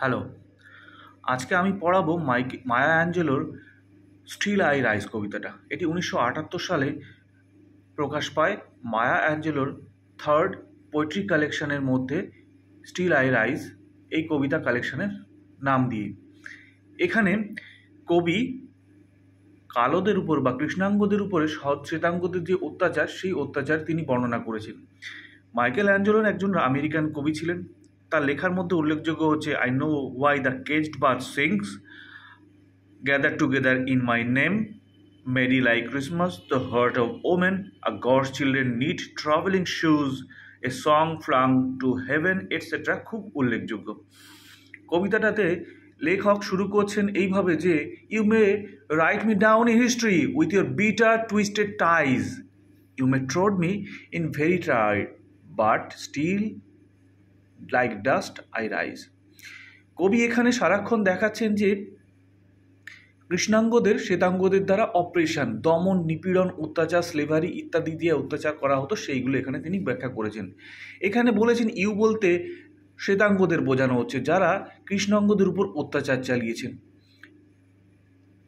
Hello, আজকে আমি পড়াবো মায়া অ্যাঞ্জেলোর স্টিল আই রাইজ কবিতাটা। এটি 1978 সালে প্রকাশ পায় মায়া অ্যাঞ্জেলোর থার্ড পোয়েট্রি কালেকশনের মধ্যে স্টিল আই রাইজ এই কবিতা কালেকশনের নাম দিয়ে। এখানে কবি কালোদের উপর বা কৃষ্ণাঙ্গদের উপরে শ্বেতাঙ্গদের যে অত্যাচার, সেই অত্যাচার তিনি বর্ণনা করেছেন। মাইকেল অ্যাঞ্জেলো একজন আমেরিকান কবি ছিলেন। তার লেখার মধ্যে উল্লেখযোগ্য হচ্ছে I know why the caged bird sings, gather together in my name, merry like Christmas, the heart of women, a god's children need travelling shoes, a song flung to heaven, etcetera খুব উল্লেখযোগ্য। কবিতাটাতে লেখক শুরু করছেন এইভাবে যে you may write me down in history with your bitter twisted ties, you may trod me in very tide but still like dust I rise. কবি এখানে সারাক্ষণ দেখাচ্ছেন যে কৃষ্ণাঙ্গদের শ্বেতাঙ্গদের দ্বারা অপারেশন, দমন, নিপীড়ন, অত্যাচার, স্লেভারি ইত্যাদি দিয়ে অত্যাচার করা হতো, সেইগুলো এখানে তিনি ব্যাখ্যা করেছেন। এখানে বলেছেন ইউ বলতে শ্বেতাঙ্গদের বোঝানো হচ্ছে, যারা কৃষ্ণাঙ্গদের উপর অত্যাচার চালিয়েছেন।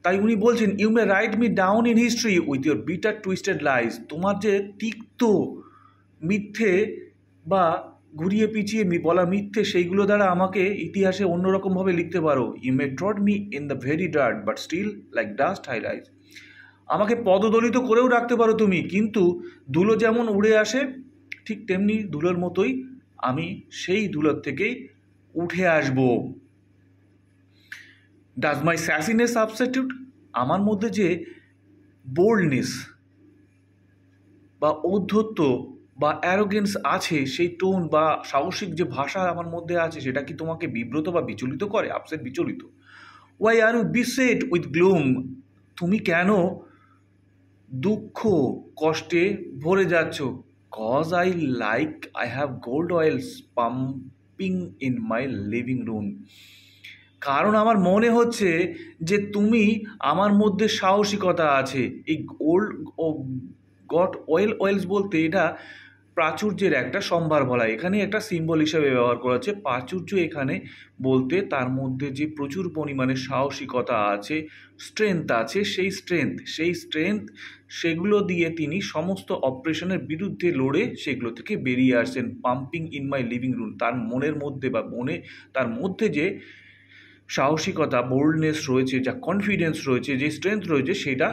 তাই উনি বলছেন you may write me down in history with your bitter twisted lies, তোমার যে তিক্ত মিথ্যে বা ঘুরিয়ে পিছিয়ে বলা মিথ্যে, সেইগুলো দ্বারা আমাকে ইতিহাসে অন্যরকমভাবে লিখতে পারো। You may trod me in the very dirt but still like dust I rise, আমাকে পদদলিত করেও রাখতে পারো তুমি, কিন্তু ধুলো যেমন উড়ে আসে ঠিক তেমনি ধুলোর মতোই আমি সেই ধুলোর থেকেই উঠে আসব। ডাজ মাই স্যাসিনেস সাবস্টিটিউট, আমার মধ্যে যে বোল্ডনেস বা ঔদ্ধত্য বা অ্যারোগেন্স আছে, সেই টোন বা সাহসিক যে ভাষা আমার মধ্যে আছে, সেটা কি তোমাকে বিব্রত বা বিচলিত করে? আপসেট, বিচলিত। Why are you beset with gloom, তুমি কেন দুঃখ কষ্টে ভরে যাচ্ছ? Cause I have gold oils pumping in my living room, কারণ আমার মনে হচ্ছে যে তুমি, আমার মধ্যে সাহসিকতা আছে। এই গোল্ড ও গট ওয়েলস বলতে এটা প্রাচুর্যের একটা সম্ভার বলা, এখানে একটা সিম্বল হিসেবে ব্যবহার করা হচ্ছে। প্রাচুর্য এখানে বলতে তার মধ্যে যে প্রচুর পরিমাণে সাহসিকতা আছে, স্ট্রেংথ আছে, সেই স্ট্রেংথ সেগুলো দিয়ে তিনি সমস্ত অপারেশনের বিরুদ্ধে লড়ে সেগুলো থেকে বেরিয়ে আসছেন। Pumping in my living room, তার মনের মধ্যে বা তার মধ্যে যে সাহসিকতা, বোল্ডনেস রয়েছে, যা কনফিডেন্স রয়েছে, যে স্ট্রেংথ রয়েছে, সেটা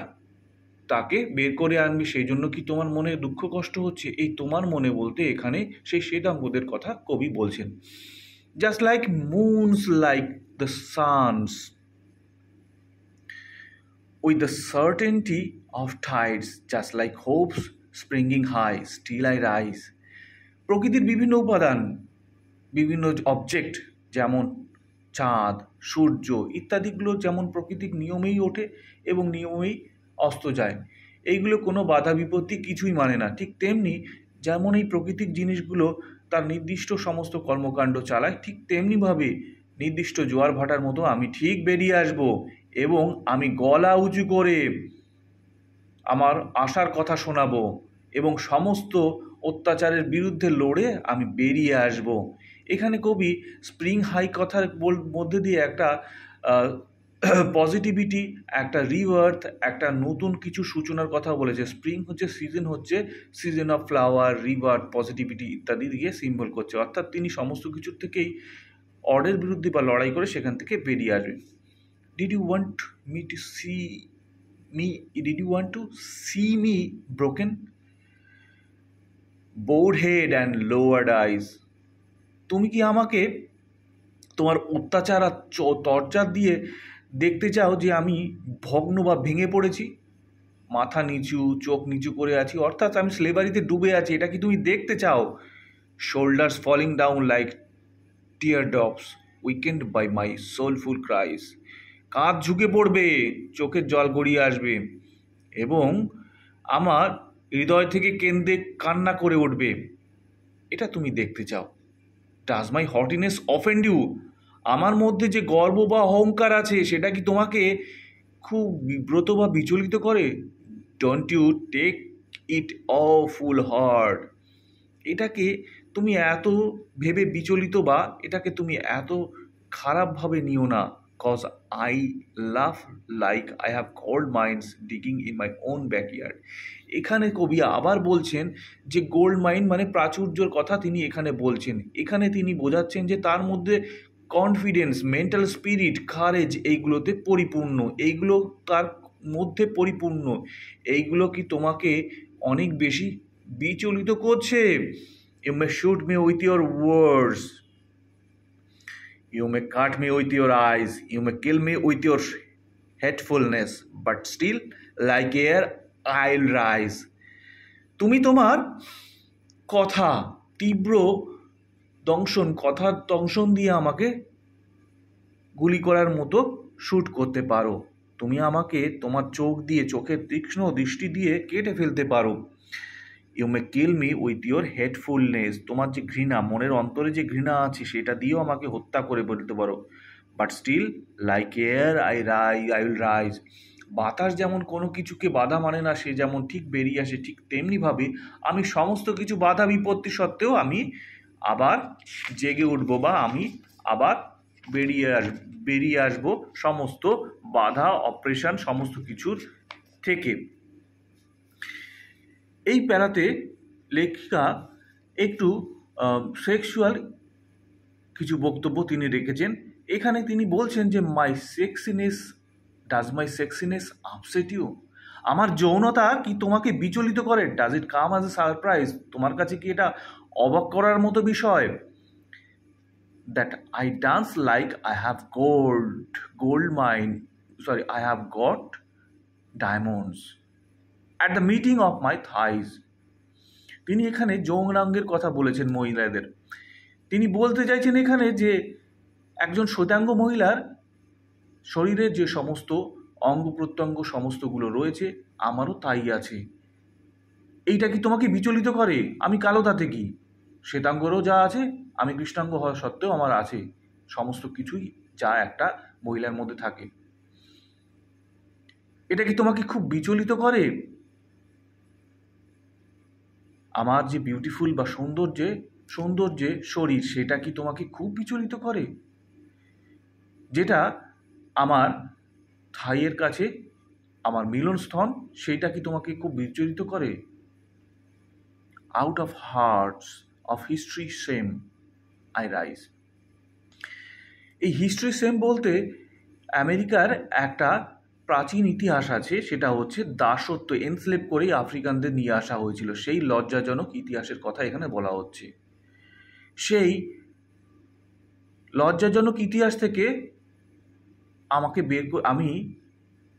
তাকে বের করে আনবি। সেই জন্য কি তোমার মনে দুঃখ কষ্ট হচ্ছে? এই তোমার মনে বলতে এখানে সেই শ্বেতাঙ্গদের কথা কবি বলছেন। Just like moons like the suns with the certainty of tides, just like hopes springing high, still I rise. প্রকৃতির বিভিন্ন উপাদান, বিভিন্ন অবজেক্ট, যেমন চাঁদ, সূর্য ইত্যাদিগুলো যেমন প্রকৃতির নিয়মেই ওঠে এবং নিয়মেই অস্ত যায়, এইগুলো কোনো বাধা বিপত্তি কিছুই মানে না, ঠিক তেমনি যেমন এই প্রাকৃতিক জিনিসগুলো তার নির্দিষ্ট সমস্ত কর্মকাণ্ড চালায়, ঠিক তেমনিভাবে নির্দিষ্ট জোয়ার ভাটার মতো আমি ঠিক বেরিয়ে আসব এবং আমি গলা উঁচু করে আমার আশার কথা শোনাবো এবং সমস্ত অত্যাচারের বিরুদ্ধে লড়ে আমি বেরিয়ে আসব। এখানে কবি স্প্রিং হাই কথার মধ্যে দিয়ে একটা পজিটিভিটি, একটা রিবার্থ, একটা নতুন কিছু সূচনার কথা বলেছে। স্প্রিং হচ্ছে season of flower, rebirth, positivity ইত্যাদি দিয়ে সিম্বল করছে, অর্থাৎ তিনি সমস্ত কিছুর থেকেই অর্ডের বিরুদ্ধে বা লড়াই করে সেখান থেকে বেরিয়ে আসবেন। Did you want to see me broken, bowed head and lowered eyes, তুমি কি আমাকে তোমার অত্যাচার আর টর্চার দিয়ে দেখতে চাও যে আমি ভগ্ন বা ভেঙে পড়েছি, মাথা নিচু, চোখ নিচু করে আছি, অর্থাৎ আমি স্লেভারিতে ডুবে আছি, এটা কি তুমি দেখতে চাও? Shoulders falling down like tear drops weakened by my soulful cries, কাঁধ ঝুঁকে পড়বে, চোখের জল গড়িয়ে আসবে এবং আমার হৃদয় থেকে কেন্দ্রে কান্না করে উঠবে, এটা তুমি দেখতে চাও? ডাজ মাই হটিনেস অফেন্ড ইউ, আমার মধ্যে যে গর্ব বা অহংকার আছে সেটা কি তোমাকে খুব বিব্রত বা বিচলিত করে? Don't you take it a full heart, এটাকে তুমি এত ভেবে বিচলিত বা এটাকে তুমি এত খারাপভাবে নিও না, cause I love like I have gold mines digging in my own backyard. এখানে কবি আবার বলছেন যে গোল্ড মাইন মানে প্রাচুর্যর কথা তিনি এখানে বলছেন। এখানে তিনি বোঝাচ্ছেন যে তার মধ্যে কনফিডেন্স, মেন্টাল স্পিরিট, কারেজ এইগুলোতে পরিপূর্ণ, এইগুলো তার মধ্যে পরিপূর্ণ। এইগুলো কি তোমাকে অনেক বেশি বিচলিত করছে? You may shoot me with your words, you may cut me with your eyes, you may kill me with your hatefulness, but still like air I'll rise. তুমি তোমার কথা তীব্র কথার দংশন দিয়ে আমাকে গুলি করার মতো শ্যুট করতে পারো। তুমি আমাকে তোমার চোখ দিয়ে, চোখের তীক্ষ্ণ দৃষ্টি দিয়ে কেটে ফেলতে পারো। You may kill me with your hatefulness, তোমার যে ঘৃণা, মনের অন্তরে যে ঘৃণা আছে সেটা দিয়েও আমাকে হত্যা করে বলতে পারো। But still like air I will rise, বাতাস যেমন কোনো কিছুকে বাধা মানে না, সে যেমন ঠিক বেরিয়ে আসে, ঠিক তেমনিভাবে আমি সমস্ত কিছু বাধা বিপত্তি সত্ত্বেও আমি আবার জেগে উঠবো, বা আমি আবার বেরিয়ে আসবো সমস্ত বাধা, অপারেশন, সমস্ত কিছুর থেকে। এই প্যারাতে লেখিকা একটু সেক্সুয়াল কিছু বক্তব্য তিনি রেখেছেন। এখানে তিনি বলছেন যে does my sexiness upset you, আমার যৌনতা কি তোমাকে বিচলিত করে? Does it come as a surprise, তোমার কাছে কি এটা অবাক করার মতো বিষয়? That I dance like I have I have got diamonds at the meeting of my thighs. তিনি এখানে যৌনাঙ্গের কথা বলেছেন মহিলাদের। তিনি বলতে চাইছেন এখানে যে একজন শ্বেতাঙ্গ মহিলার শরীরে যে সমস্ত অঙ্গ প্রত্যঙ্গ সমস্তগুলো রয়েছে, আমারও তাই আছে। এইটা কি তোমাকে বিচলিত করে? আমি কালো তাতে কি, শ্বেতাঙ্গরও যা আছে, আমি কৃষ্ণাঙ্গ হওয়া সত্ত্বেও আমার আছে সমস্ত কিছুই যা একটা মহিলার মধ্যে থাকে। এটা কি তোমাকে খুব বিচলিত করে? আমার যে বিউটিফুল বা সৌন্দর্যে শরীর, সেটা কি তোমাকে খুব বিচলিত করে? যেটা আমার থাইয়ের কাছে আমার মিলনস্থল, সেইটা কি তোমাকে খুব বিচলিত করে? Out of hearts of history same I rise. এই হিস্ট্রি সেম বলতে আমেরিকার একটা প্রাচীন ইতিহাস আছে, সেটা হচ্ছে দাসত্ব, এনস্লেভ করেই আফ্রিকানদের নিয়ে আসা হয়েছিল। সেই লজ্জাজনক ইতিহাসের কথা এখানে বলা হচ্ছে। সেই লজ্জাজনক ইতিহাস থেকে আমি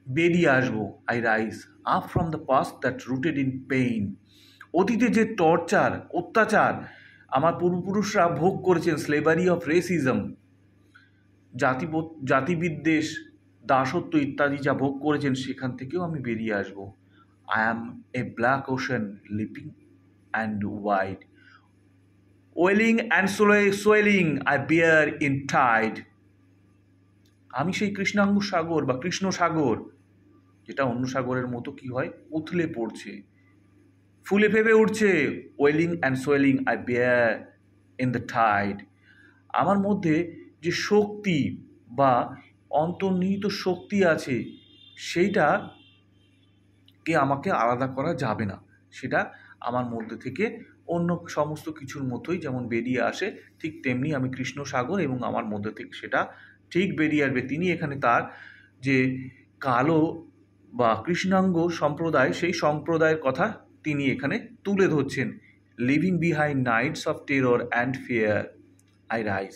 বেরিয়ে আসবো। I rise up from the past that rooted in pain. অতীতে যে অত্যাচার আমার পূর্বপুরুষরা ভোগ করেছেন, স্লেভারি অফ রেসিজম, জাতিবিদ্বেষ, দাসত্ব ইত্যাদি যা ভোগ করেছেন, সেখান থেকেও আমি বেরিয়ে আসব। I am a black ocean leaping and wide, welling and swelling I bear in tide. আমি সেই কৃষ্ণাঙ্গ সাগর বা কৃষ্ণ সাগর, যেটা অন্য সাগরের মতো কি হয়, উথলে পড়ছে, ফুলে ফেপে উঠছে। Welling and swelling I bear in the tide. আমার মধ্যে যে শক্তি বা অন্তর্নিহিত শক্তি আছে, সেইটাকে আমাকে আলাদা করা যাবে না। সেটা আমার মধ্যে থেকে অন্য সমস্ত কিছুর মতোই যেমন বেরিয়ে আসে, ঠিক তেমনি আমি কৃষ্ণ সাগর, এবং আমার মধ্যে থেকে সেটা ঠিক বেরিয়ে আসবে। তিনি এখানে তার যে কালো বা কৃষ্ণাঙ্গ সম্প্রদায়, সেই সম্প্রদায়ের কথা তিনি এখানে তুলে ধরছেন। Leaving behind nights of terror and fear I rise.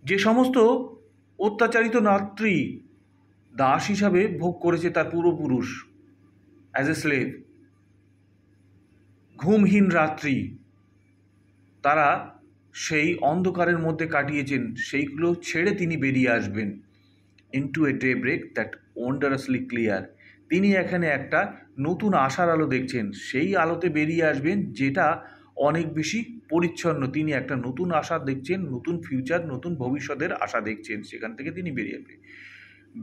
যে সমস্ত অত্যাচারিত রাত্রি দাস হিসাবে ভোগ করেছে তার পূর্বপুরুষ, অ্যাজ এ স্লেভ, ঘুমহীন রাত্রি তারা সেই অন্ধকারের মধ্যে কাটিয়েছেন, সেইগুলো ছেড়ে তিনি বেরিয়ে আসবেন। Into a daybreak that wondrously clear. তিনি এখানে একটা নতুন আশার আলো দেখছেন, সেই আলোতে বেরিয়ে আসবেন যেটা অনেক বেশি পরিচ্ছন্ন। তিনি একটা নতুন আশা দেখছেন, নতুন ফিউচার, নতুন ভবিষ্যতের আশা দেখছেন, সেখান থেকে তিনি বেরিয়ে আসবেন।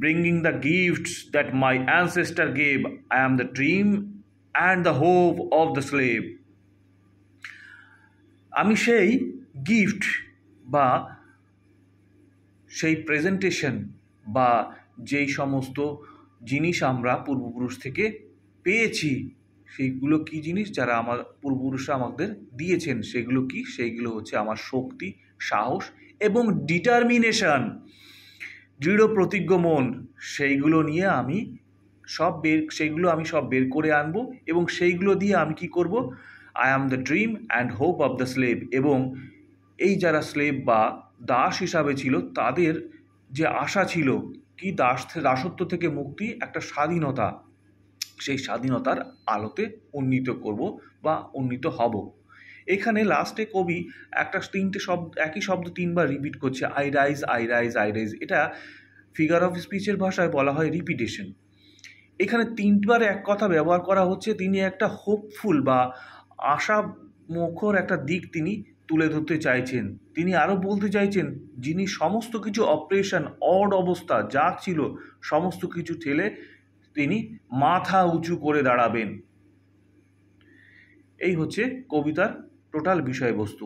Bringing the gifts that my ancestor gave, I am the dream and the hope of the slave. আমি সেই গিফট বা সেই প্রেজেন্টেশন বা যেই সমস্ত জিনিস আমরা পূর্বপুরুষ থেকে পেয়েছি, সেইগুলো কি জিনিস যারা আমার পূর্বপুরুষরা আমাদের দিয়েছেন, সেগুলো কি? সেইগুলো হচ্ছে আমার শক্তি, সাহস এবং ডিটারমিনেশন, দৃঢ় প্রতিজ্ঞ মন। সেইগুলো নিয়ে আমি সেইগুলো আমি সব বের করে আনবো এবং সেইগুলো দিয়ে আমি কি করব? I am the dream and hope of the slave. এবং এই যারা স্লেভ বা দাস হিসাবে ছিল, তাদের যে আশা ছিল কি, দাসত্ব থেকে মুক্তি, একটা স্বাধীনতা, সেই স্বাধীনতার আলোতে উন্নীত করব বা উন্নীত হব। এখানে লাস্টে কবি একই শব্দ 3বার রিপিট করছে, I rise, I rise, I rise. এটা ফিগার অফ স্পিচের ভাষায় বলা হয় রিপিটেশন। এখানে 3বার এক কথা ব্যবহার করা হচ্ছে। তিনি একটা হোপফুল বা আশামুখর একটা দিক তিনি তুলে ধরতে চাইছেন। তিনি আরও বলতে চাইছেন, যিনি সমস্ত কিছু অপারেশন, অড অবস্থা যা ছিল সমস্ত কিছু ঠেলে তিনি মাথা উঁচু করে দাঁড়াবেন। এই হচ্ছে কবিতার টোটাল বিষয়বস্তু।